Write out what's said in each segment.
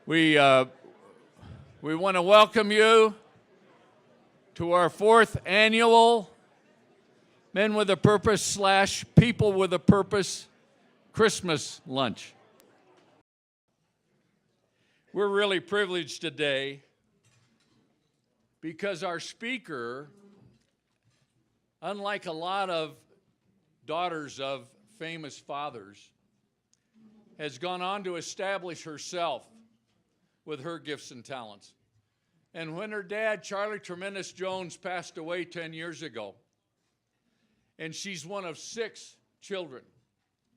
We want to welcome you to our 4th annual Men with a Purpose / People with a Purpose Christmas lunch. We're really privileged today because our speaker, unlike a lot of daughters of famous fathers, has gone on to establish herself with her gifts and talents. And when her dad, Charlie Tremendous Jones, passed away 10 years ago, and she's one of 6 children,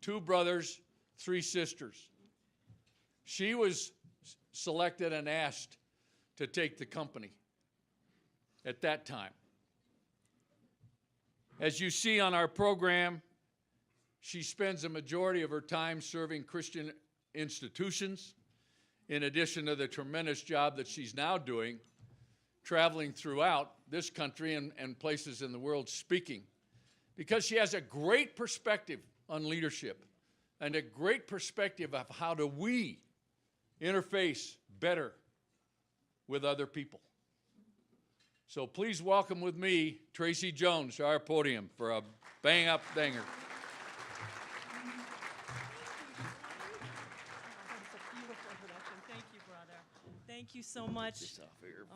2 brothers, 3 sisters, she was selected and asked to take the company at that time. As you see on our program, she spends a majority of her time serving Christian institutions, in addition to the tremendous job that she's now doing, traveling throughout this country and places in the world speaking, because she has a great perspective on leadership and a great perspective of how do we interface better with other people. So please welcome with me Tracey Jones to our podium for a bang-up banger. Thank you so much.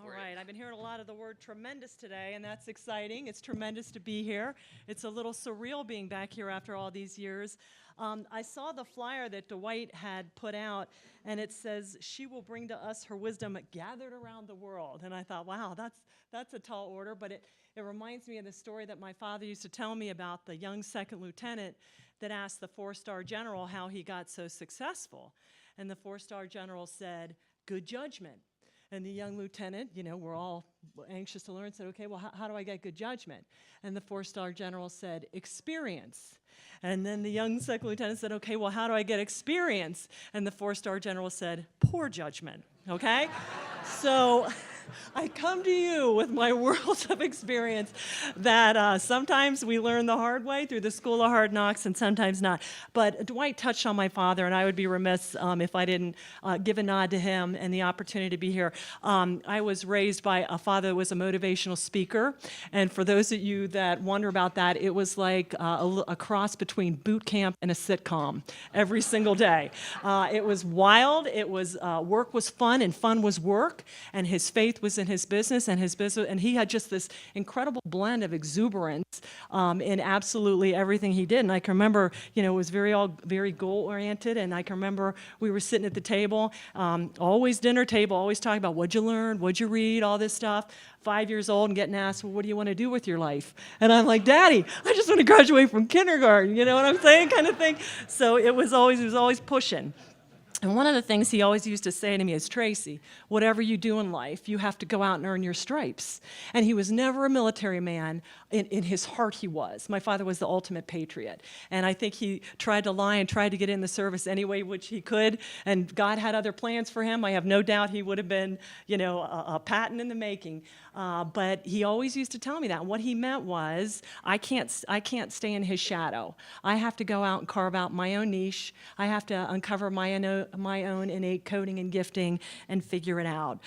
All right, I've been hearing a lot of the word tremendous today, and that's exciting. It's tremendous to be here. It's a little surreal being back here after all these years. I saw the flyer that Dwight had put out, and it says, "She will bring to us her wisdom gathered around the world." And I thought, wow, that's a tall order, but it reminds me of the story that my father used to tell me about the young second lieutenant that asked the 4-star general how he got so successful. And the 4-star general said, "Good judgment." And the young lieutenant, we're all anxious to learn, said, "Okay, well, how do I get good judgment?" And the 4-star general said, "Experience." And then the young second lieutenant said, "Okay, well, how do I get experience?" And the 4-star general said, "Poor judgment." Okay? So I come to you with my world of experience that sometimes we learn the hard way through the school of hard knocks and sometimes not. But Dwight touched on my father, and I would be remiss if I didn't give a nod to him and the opportunity to be here. I was raised by a father that was a motivational speaker, and for those of you that wonder about that, it was like a cross between boot camp and a sitcom every single day. It was wild. It was work was fun, and fun was work, and his faith was in his business, and he had just this incredible blend of exuberance in absolutely everything he did. And I can remember, it was very goal-oriented, and I can remember we were sitting at the table, always dinner table, always talking about what'd you learn, what'd you read, all this stuff. 5 years old and getting asked, "Well, what do you want to do with your life?" And I'm like, "Daddy, I just want to graduate from kindergarten," you know what I'm saying, kind of thing. So he was always pushing. And one of the things he always used to say to me is, "Tracey, whatever you do in life, you have to go out and earn your stripes." And he was never a military man. In his heart, he was. My father was the ultimate patriot. And I think he tried to lie and tried to get in the service any way which he could. And God had other plans for him. I have no doubt he would have been, a patent in the making. But he always used to tell me that. And what he meant was, I can't stay in his shadow. I have to go out and carve out my own niche. I have to uncover my own innate coding and gifting and figure it out.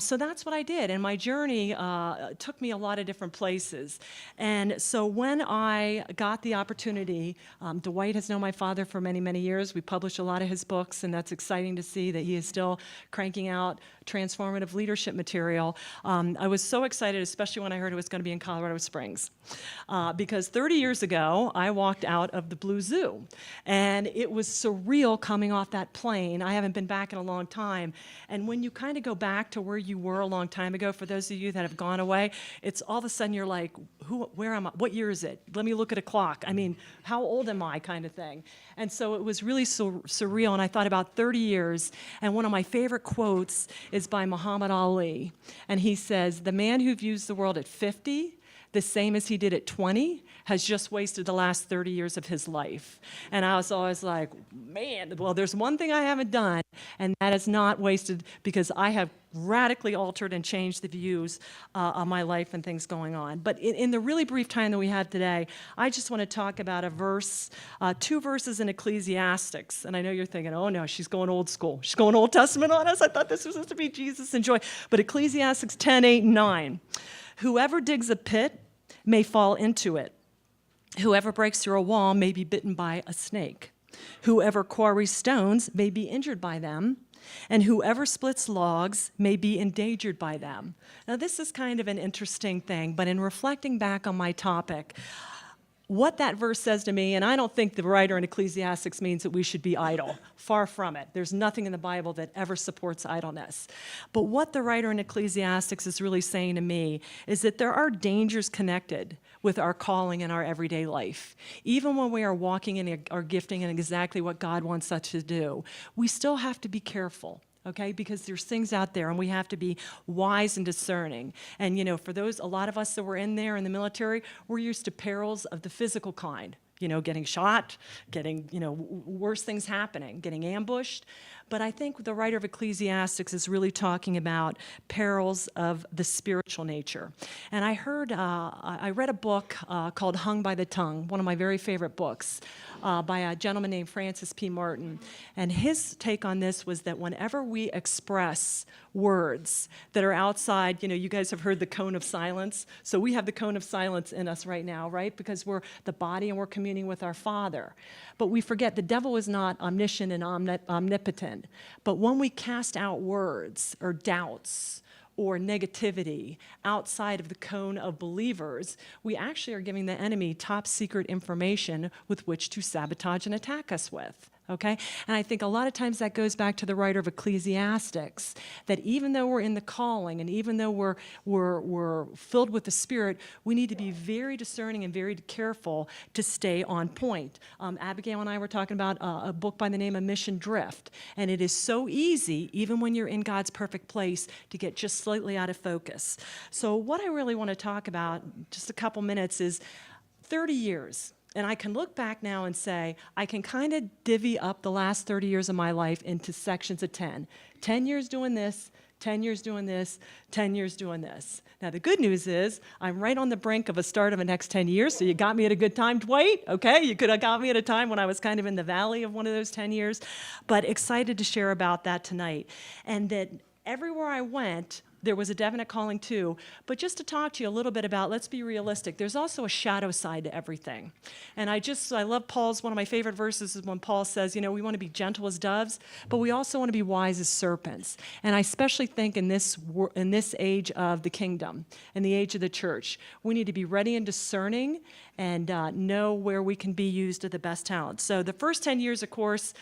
So that's what I did. And my journey took me a lot of different places. And so when I got the opportunity, Dwight has known my father for many, many years. We published a lot of his books, and that's exciting to see that he is still cranking out transformative leadership material. I was so excited, especially when I heard it was going to be in Colorado Springs, because 30 years ago, I walked out of the Blue Zoo, and it was surreal coming off that plane. I haven't been back in a long time, and when you kind of go back to where you were a long time ago, for those of you that have gone away, it's all of a sudden you're like, where am I? What year is it? Let me look at a clock. I mean, how old am I, kind of thing. And so it was really surreal, and I thought about 30 years, and one of my favorite quotes is by Muhammad Ali, and he says, "The man who views the world at 50 the same as he did at 20, has just wasted the last 30 years of his life. And I was always like, man, well, there's one thing I haven't done, and that is not wasted, because I have radically altered and changed the views of my life and things going on. But in the really brief time that we have today, I just want to talk about a verse, 2 verses in Ecclesiastics. And I know you're thinking, oh no, she's going old school. She's going Old Testament on us. I thought this was supposed to be Jesus and joy. But Ecclesiastics 10, 8, and 9. Whoever digs a pit may fall into it. Whoever breaks through a wall may be bitten by a snake. Whoever quarries stones may be injured by them. And whoever splits logs may be endangered by them. Now, this is kind of an interesting thing, but in reflecting back on my topic, what that verse says to me, and I don't think the writer in Ecclesiastics means that we should be idle. Far from it. There's nothing in the Bible that ever supports idleness. But what the writer in Ecclesiastics is really saying to me is that there are dangers connected with our calling in our everyday life. Even when we are walking in our gifting and exactly what God wants us to do, we still have to be careful. Okay, because there's things out there and we have to be wise and discerning. And you know, for those, a lot of us that were in there in the military, we're used to perils of the physical kind. You know, getting shot, getting, you know, worse things happening, getting ambushed. But I think the writer of Ecclesiastics is really talking about perils of the spiritual nature. And I read a book called Hung by the Tongue, one of my very favorite books, by a gentleman named Francis P. Martin. And his take on this was that whenever we express words that are outside, you know, you guys have heard the cone of silence. So we have the cone of silence in us right now, right? Because we're the body and we're communing with our Father. But we forget the devil is not omniscient and omnipotent. But when we cast out words or doubts or negativity outside of the cone of believers, we actually are giving the enemy top secret information with which to sabotage and attack us with. Okay? And I think a lot of times that goes back to the writer of Ecclesiastics, that even though we're in the calling and even though we're filled with the Spirit, we need to be very discerning and very careful to stay on point. Abigail and I were talking about a book by the name of Mission Drift, and it is so easy, even when you're in God's perfect place, to get just slightly out of focus. So what I really want to talk about, just a couple minutes, is 30 years. And I can look back now and say, I can kind of divvy up the last 30 years of my life into sections of 10. 10 years doing this, 10 years doing this, 10 years doing this. Now, the good news is I'm right on the brink of a start of the next 10 years, so you got me at a good time, Dwight, okay? You could have got me at a time when I was kind of in the valley of one of those 10 years, but excited to share about that tonight. And that everywhere I went, there was a definite calling too, but just to talk to you a little bit about, let's be realistic, there's also a shadow side to everything. And I love Paul's, one of my favorite verses is when Paul says, you know, we want to be gentle as doves, but we also want to be wise as serpents. And I especially think in this age of the kingdom, in the age of the church, we need to be ready and discerning and know where we can be used to the best talent. So the first 10 years, of course,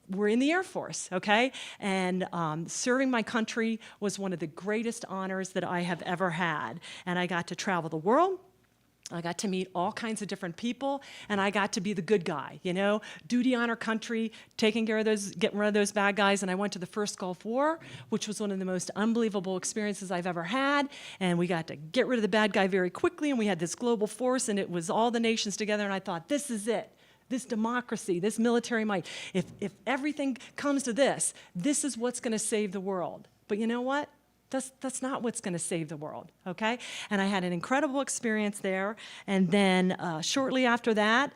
we're in the Air Force, okay? And serving my country was one of the greatest honors that I have ever had. And I got to travel the world. I got to meet all kinds of different people, and I got to be the good guy, you know? Duty on our country, taking care of those, getting rid of those bad guys. And I went to the first Gulf War, which was one of the most unbelievable experiences I've ever had. And we got to get rid of the bad guy very quickly, and we had this global force, and it was all the nations together, and I thought, this is it. This democracy, this military might, if everything comes to this is what's going to save the world. But you know what? That's not what's going to save the world, okay? And I had an incredible experience there. And then shortly after that,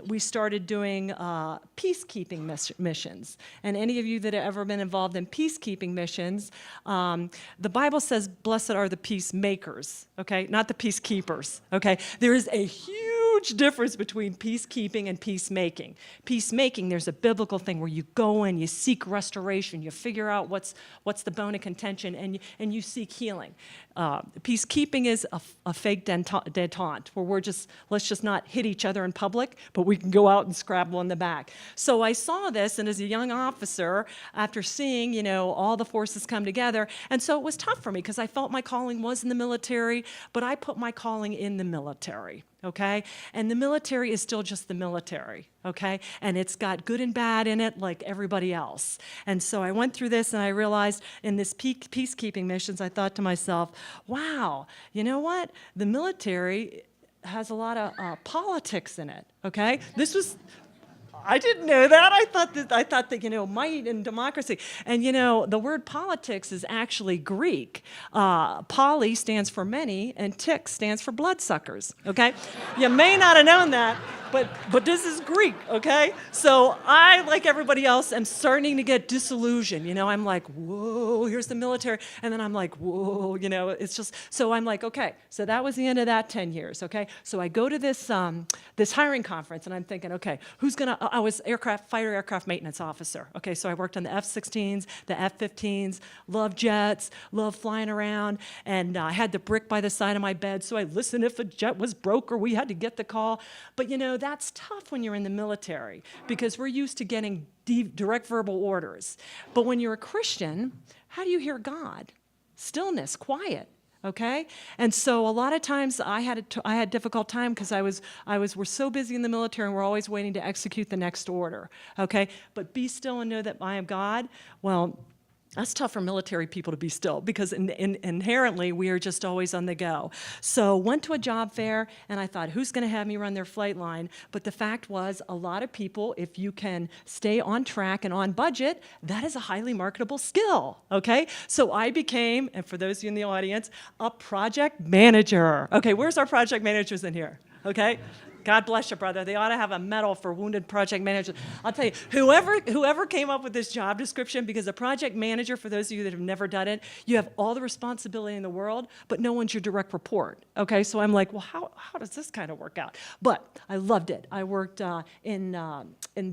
we started doing peacekeeping missions. And any of you that have ever been involved in peacekeeping missions, the Bible says, blessed are the peacemakers, okay? Not the peacekeepers, okay? There is a huge difference between peacekeeping and peacemaking. Peacemaking, there's a biblical thing where you go in, you seek restoration, you figure out what's the bone of contention, and you seek healing. Peacekeeping is a fake detente, where let's just not hit each other in public, but we can go out and scrabble in the back. So I saw this, and as a young officer, after seeing, you know, all the forces come together, and so it was tough for me because I felt my calling was in the military, but I put my calling in the military. okay? And the military is still just the military, okay? And it's got good and bad in it like everybody else. And so I went through this and I realized in this peacekeeping missions, I thought to myself, wow, you know what? The military has a lot of politics in it, okay? I didn't know that. I thought that, might and democracy. And, the word politics is actually Greek. Poly stands for many, and tick stands for bloodsuckers, okay? You may not have known that, but this is Greek, okay? So I, like everybody else, am starting to get disillusioned. I'm like, whoa, here's the military. And then I'm like, whoa, it's just, so I'm like, okay. So that was the end of that 10 years, okay? So I go to this hiring conference, and I'm thinking, okay, I was fighter aircraft maintenance officer, okay? So I worked on the F-16s, the F-15s, loved jets, loved flying around, and I had the brick by the side of my bed, so I listened if a jet was broke or we had to get the call. But, that's tough when you're in the military because we're used to getting direct verbal orders. But when you're a Christian, how do you hear God? Stillness, quiet. Okay, and so a lot of times I had difficult time because we're so busy in the military and we're always waiting to execute the next order. Okay, but be still and know that I am God. Well, that's tough for military people to be still because inherently we are just always on the go. So went to a job fair and I thought, who's going to have me run their flight line? But the fact was a lot of people, if you can stay on track and on budget, that is a highly marketable skill, okay? So I became, and for those of you in the audience, a project manager. Okay, where's our project managers in here, okay? God bless you, brother. They ought to have a medal for wounded project managers. I'll tell you, whoever came up with this job description, because a project manager, for those of you that have never done it, you have all the responsibility in the world, but no one's your direct report. Okay, so I'm like, well, how does this kind of work out? But I loved it. I worked in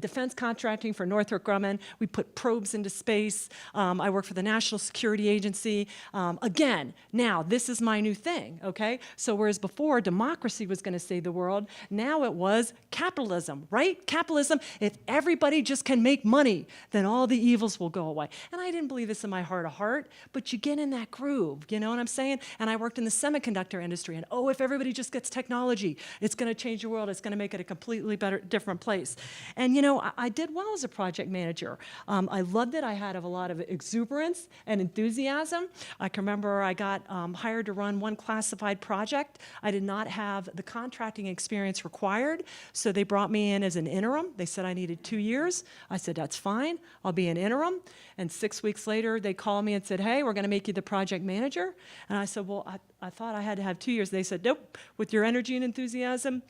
defense contracting for Northrop Grumman. We put probes into space. I worked for the National Security Agency. Again, now this is my new thing. Okay, so whereas before democracy was going to save the world, now it was capitalism, right? Capitalism, if everybody just can make money, then all the evils will go away. And I didn't believe this in my heart of heart, but you get in that groove, you know what I'm saying? And I worked in the semiconductor industry, and if everybody just gets technology, it's gonna change the world, it's gonna make it a completely different place. And I did well as a project manager. I loved it. I had a lot of exuberance and enthusiasm. I can remember I got hired to run one classified project. I did not have the contracting experience required, so they brought me in as an interim. They said I needed 2 years. I said, that's fine, I'll be an interim. And 6 weeks later, they called me and said, hey, we're gonna make you the project manager. And I said, well, I thought I had to have 2 years. They said, nope, with your energy and enthusiasm,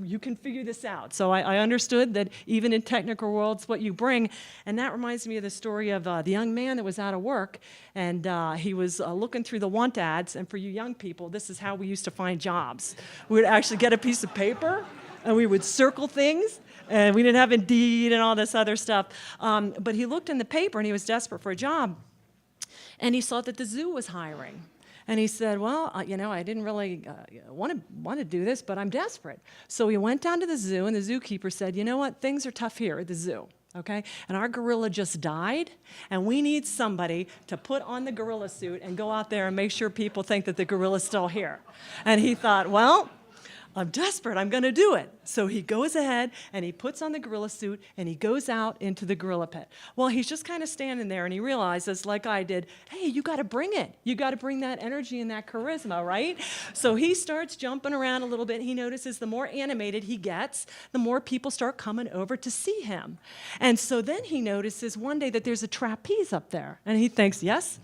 you can figure this out. So I understood that even in technical worlds, what you bring, and that reminds me of the story of the young man that was out of work, and he was looking through the want ads, and for you young people, this is how we used to find jobs. We would actually get a piece of paper, and we would circle things, and we didn't have Indeed and all this other stuff, but he looked in the paper, and he was desperate for a job, and he saw that the zoo was hiring. And he said, well, I didn't really want to do this, but I'm desperate. So he went down to the zoo, and the zookeeper said, you know what, things are tough here at the zoo, okay? And our gorilla just died, and we need somebody to put on the gorilla suit and go out there and make sure people think that the gorilla's still here. And he thought, well, I'm desperate, I'm gonna do it. So he goes ahead and he puts on the gorilla suit and he goes out into the gorilla pit. Well, he's just kind of standing there and he realizes, like I did, hey, you gotta bring it. You gotta bring that energy and that charisma, right? So he starts jumping around a little bit. He notices the more animated he gets, the more people start coming over to see him. And so then he notices one day that there's a trapeze up there. And he thinks, yes,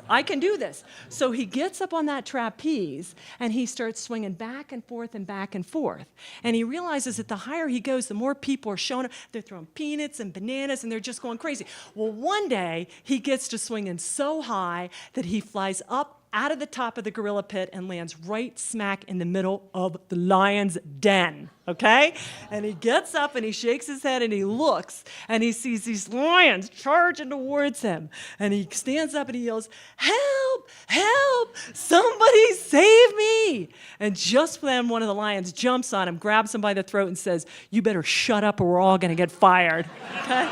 I can do this. So he gets up on that trapeze and he starts swinging back and forth and back and forth. And he realizes that the higher he goes, the more people are showing up. They're throwing peanuts and bananas and they're just going crazy. Well, one day he gets to swinging so high that he flies up out of the top of the gorilla pit and lands right smack in the middle of the lion's den, okay? And he gets up and he shakes his head and he looks and he sees these lions charging towards him. And he stands up and he yells, help, help, somebody save me. And just then one of the lions jumps on him, grabs him by the throat and says, you better shut up or we're all gonna get fired, okay?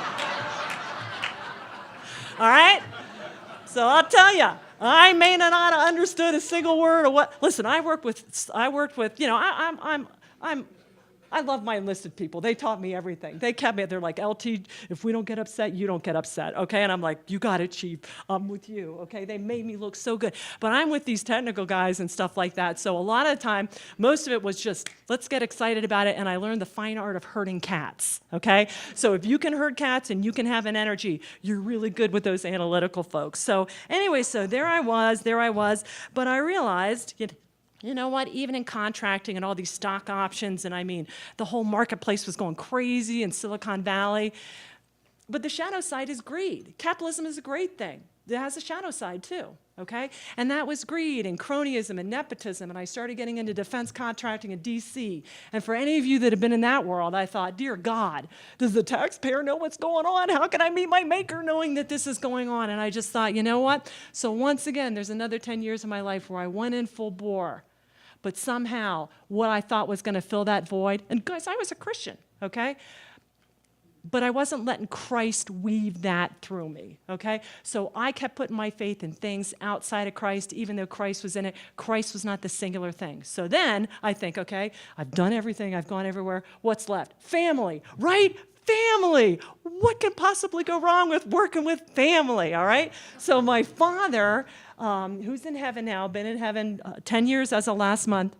All right? So I'll tell you, I may not have understood a single word of what. Listen, I worked with, you know, I love my enlisted people. They taught me everything. They kept me, they're like, LT, if we don't get upset, you don't get upset, okay? And I'm like, you got it, Chief. I'm with you, okay? They made me look so good. But I'm with these technical guys and stuff like that. So a lot of the time, most of it was just, let's get excited about it. And I learned the fine art of herding cats, okay? So if you can herd cats and you can have an energy, you're really good with those analytical folks. So anyway, so there I was. But I realized, you know what, even in contracting and all these stock options, and I mean, the whole marketplace was going crazy in Silicon Valley. But the shadow side is greed. Capitalism is a great thing. It has a shadow side too, okay? And that was greed and cronyism and nepotism, and I started getting into defense contracting in DC. And for any of you that have been in that world, I thought, dear God, does the taxpayer know what's going on? How can I meet my maker knowing that this is going on? And I just thought, you know what? So once again, there's another 10 years of my life where I went in full bore. But somehow, what I thought was going to fill that void, and guys, I was a Christian, okay? But I wasn't letting Christ weave that through me, okay? So I kept putting my faith in things outside of Christ, even though Christ was in it. Christ was not the singular thing. So then I think, okay, I've done everything, I've gone everywhere. What's left? Family, right? Family. What can possibly go wrong with working with family, all right? So my father, who's in heaven now, been in heaven 10 years as of last month.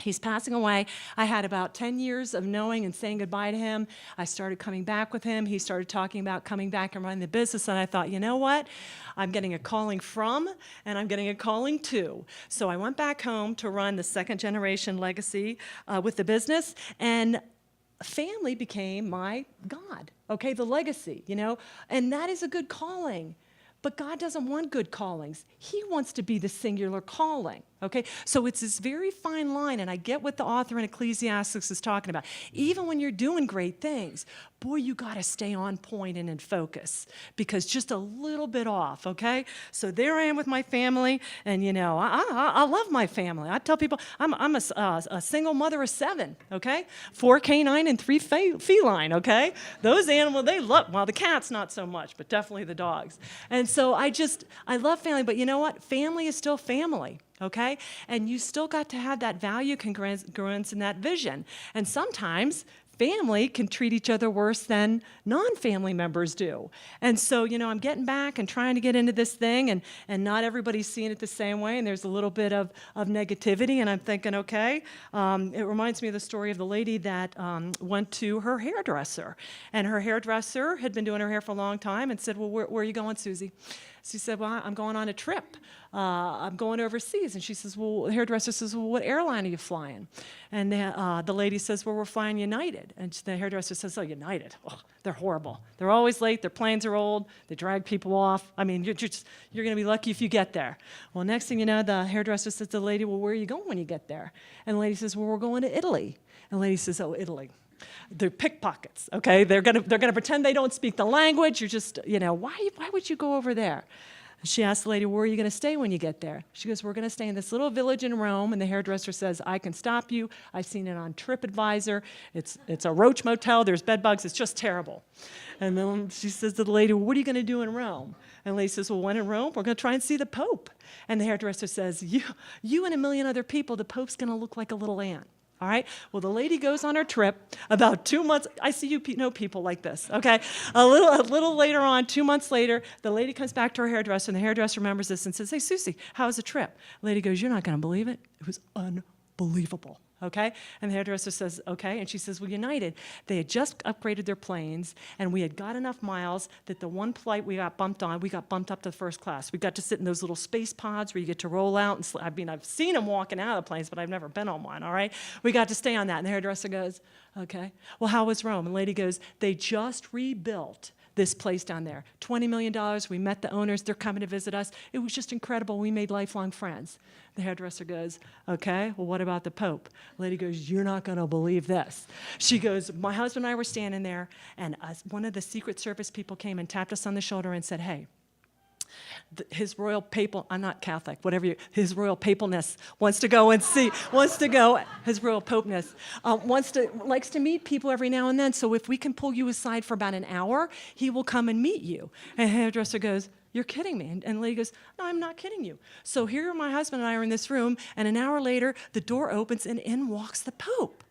He's passing away. I had about 10 years of knowing and saying goodbye to him. I started coming back with him. He started talking about coming back and running the business, and I thought, you know what? I'm getting a calling from, and I'm getting a calling to. So I went back home to run the second generation legacy with the business, and family became my God, okay, the legacy, you know, and that is a good calling. But God doesn't want good callings. He wants to be the singular calling, okay? So it's this very fine line, and I get what the author in Ecclesiastes is talking about. Even when you're doing great things, boy, you got to stay on point and in focus, because just a little bit off, okay? So there I am with my family, and, you know, I love my family. I tell people I'm a single mother of 7, okay? 4 canine and 3 feline, okay? Those animals, they love, well, the cats not so much, but definitely the dogs. And so I love family, but you know what? Family is still family, okay? And you still got to have that value congruence and that vision. And sometimes family can treat each other worse than non-family members do. And so, you know, I'm getting back and trying to get into this thing, and not everybody's seeing it the same way, and there's a little bit of negativity, and I'm thinking, okay. It reminds me of the story of the lady that went to her hairdresser, and her hairdresser had been doing her hair for a long time and said, well, where are you going, Susie? She said, well, I'm going on a trip. I'm going overseas. And she says, well, the hairdresser says, well, what airline are you flying? And the lady says, well, we're flying United. And the hairdresser says, oh, United. Oh, they're horrible. They're always late. Their planes are old. They drag people off. I mean, you're going to be lucky if you get there. Well, next thing you know, the hairdresser says to the lady, well, where are you going when you get there? And the lady says, well, we're going to Italy. And the lady says, oh, Italy. They're pickpockets, okay? They're gonna pretend they don't speak the language. You're just, you know, why would you go over there? She asked the lady, where are you going to stay when you get there? She goes, we're going to stay in this little village in Rome. And the hairdresser says, I can stop you. I've seen it on TripAdvisor. It's a roach motel. There's bed bugs. It's just terrible. And then she says to the lady, well, what are you going to do in Rome? And the lady says, well, when in Rome, we're going to try and see the Pope. And the hairdresser says, you and a million other people, the Pope's going to look like a little ant. All right. Well, the lady goes on her trip. About 2 months, I see you know people like this. Okay. A little later on, 2 months later, the lady comes back to her hairdresser, and the hairdresser remembers this and says, hey, Susie, how was the trip? The lady goes, you're not going to believe it. It was unbelievable. Okay? And the hairdresser says, okay. And she says, well, United, they had just upgraded their planes, and we had got enough miles that the one flight we got bumped on, we got bumped up to first class. We got to sit in those little space pods where you get to roll out. And I mean, I've seen them walking out of the planes, but I've never been on one, all right? We got to stay on that. And the hairdresser goes, okay. Well, how was Rome? And the lady goes, they just rebuilt this place down there. $20 million. We met the owners. They're coming to visit us. It was just incredible. We made lifelong friends. The hairdresser goes, okay, well, what about the Pope? The lady goes, you're not going to believe this. She goes, my husband and I were standing there, and one of the Secret Service people came and tapped us on the shoulder and said, hey, His royal papal, I'm not Catholic, whatever his royal papalness wants to go and see, his royal popeness, likes to meet people every now and then. So if we can pull you aside for about an hour, he will come and meet you. And the hairdresser goes, "You're kidding me." And the lady goes, "No, I'm not kidding you." So here my husband and I are in this room, and an hour later, the door opens and in walks the Pope.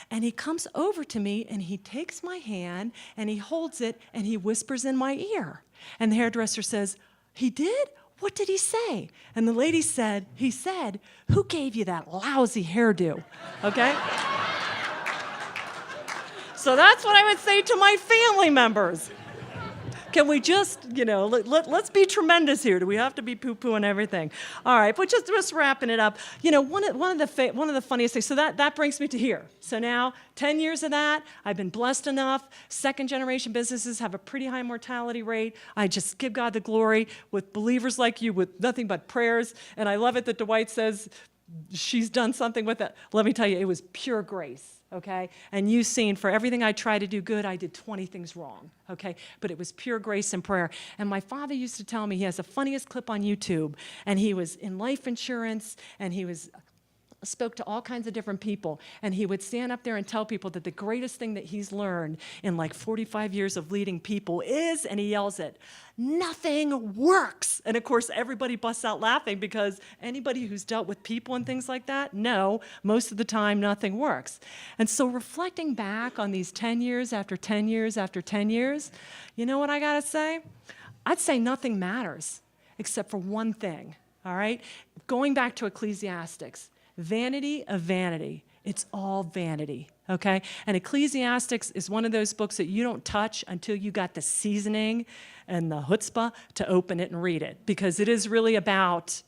And he comes over to me and he takes my hand and he holds it and he whispers in my ear. And the hairdresser says, "He did? What did he say?" And the lady said, he said, "Who gave you that lousy hairdo?" Okay? So that's what I would say to my family members. Can we just, let's be tremendous here. Do we have to be poo-poo and everything? All right, but just wrapping it up. One of the funniest things, so that brings me to here. So now, 10 years of that, I've been blessed enough. Second-generation businesses have a pretty high mortality rate. I just give God the glory with believers like you with nothing but prayers. And I love it that Dwight says she's done something with it. Let me tell you, it was pure grace. Okay? And you've seen, for everything I try to do good, I did 20 things wrong. Okay? But it was pure grace and prayer. And my father used to tell me, he has the funniest clip on YouTube, and he was in life insurance, and he spoke to all kinds of different people, and he would stand up there and tell people that the greatest thing that he's learned in like 45 years of leading people is, and he yells it, "Nothing works." And of course, everybody busts out laughing because anybody who's dealt with people and things like that, no, most of the time nothing works. And so reflecting back on these 10 years after 10 years after 10 years, you know what I gotta say? I'd say nothing matters except for one thing, all right? Going back to Ecclesiastics, vanity of vanity. It's all vanity, okay? And Ecclesiastics is one of those books that you don't touch until you got the seasoning and the chutzpah to open it and read it, because it is really about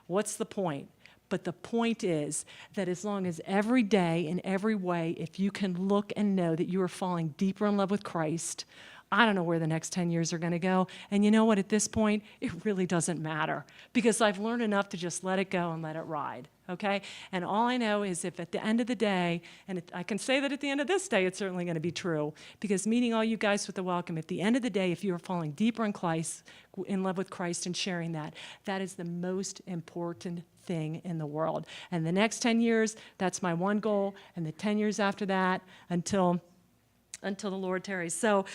what's the point? But the point is that as long as every day, in every way, if you can look and know that you are falling deeper in love with Christ, I don't know where the next 10 years are going to go. And you know what? At this point, it really doesn't matter, because I've learned enough to just let it go and let it ride, okay? And all I know is if at the end of the day, and I can say that at the end of this day, it's certainly going to be true, because meeting all you guys with the welcome, at the end of the day, if you are falling deeper in love with Christ and sharing that, that is the most important thing in the world. And the next 10 years, that's my one goal, and the 10 years after that, until the Lord tarries. So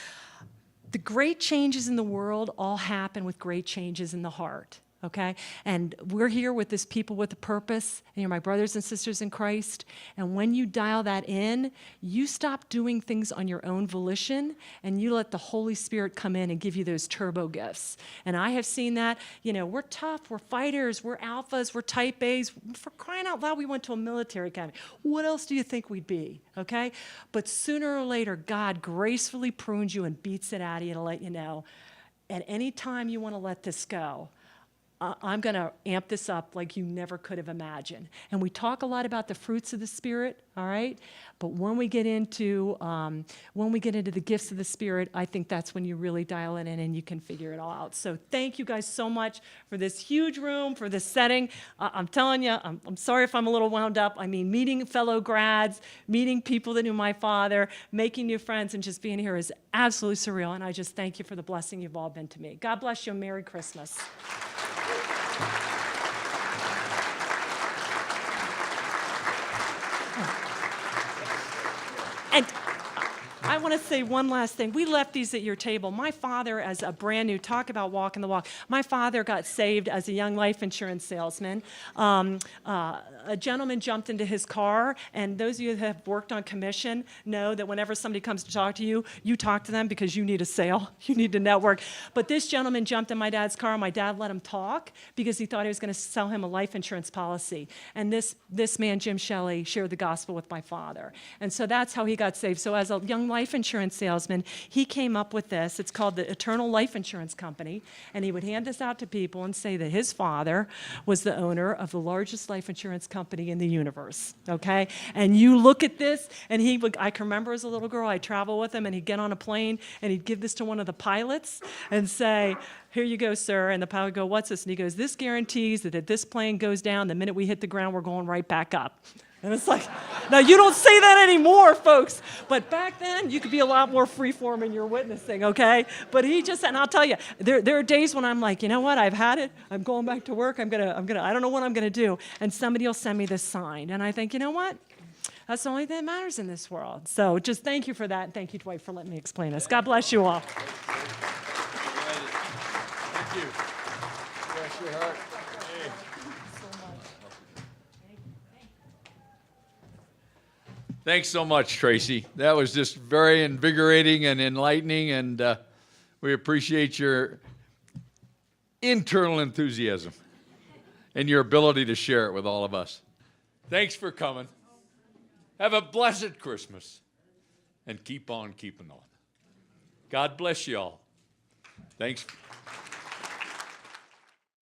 the great changes in the world all happen with great changes in the heart, okay? And we're here with this people with a purpose, and you're my brothers and sisters in Christ. And when you dial that in, you stop doing things on your own volition, and you let the Holy Spirit come in and give you those turbo gifts. And I have seen that. We're tough, we're fighters, we're alphas, we're type A's. For crying out loud, we went to a military academy. What else do you think we'd be, okay? But sooner or later, God gracefully prunes you and beats it out of you to let you know, at any time you want to let this go, I'm going to amp this up like you never could have imagined. And we talk a lot about the fruits of the Spirit, all right? But when we get into the gifts of the Spirit, I think that's when you really dial it in and you can figure it all out. So thank you guys so much for this huge room, for this setting. I'm telling you, I'm sorry if I'm a little wound up. I mean, meeting fellow grads, meeting people that knew my father, making new friends, and just being here is absolutely surreal. And I just thank you for the blessing you've all been to me. God bless you. Merry Christmas. And I want to say one last thing. We left these at your table. My father, as a brand new, talk about walking the walk. My father got saved as a young life insurance salesman. A gentleman jumped into his car, and those of you that have worked on commission know that whenever somebody comes to talk to you, you talk to them because you need a sale. You need to network. But this gentleman jumped in my dad's car. My dad let him talk because he thought he was going to sell him a life insurance policy. And this man, Jim Shelley, shared the gospel with my father. And so that's how he got saved. So as a young life insurance salesman, he came up with this. It's called the Eternal Life Insurance Company. And he would hand this out to people and say that his father was the owner of the largest life insurance company in the universe, okay? And you look at this, and I can remember as a little girl, I'd travel with him, and he'd get on a plane, and he'd give this to one of the pilots and say, "Here you go, sir." And the pilot would go, "What's this?" And he goes, "This guarantees that if this plane goes down, the minute we hit the ground, we're going right back up." And it's like, now you don't say that anymore, folks. But back then, you could be a lot more freeform in your witnessing, okay? But he just, and I'll tell you, there are days when I'm like, you know what? I've had it. I'm going back to work. I don't know what I'm gonna do. And somebody will send me this sign, and I think, you know what? That's the only thing that matters in this world. So just thank you for that, and thank you, Dwight, for letting me explain this. God bless you all. Thank you. Bless your heart. Thanks so much, Tracy. That was just very invigorating and enlightening, and we appreciate your internal enthusiasm and your ability to share it with all of us. Thanks for coming. Have a blessed Christmas, and keep on keeping on. God bless you all. Thanks.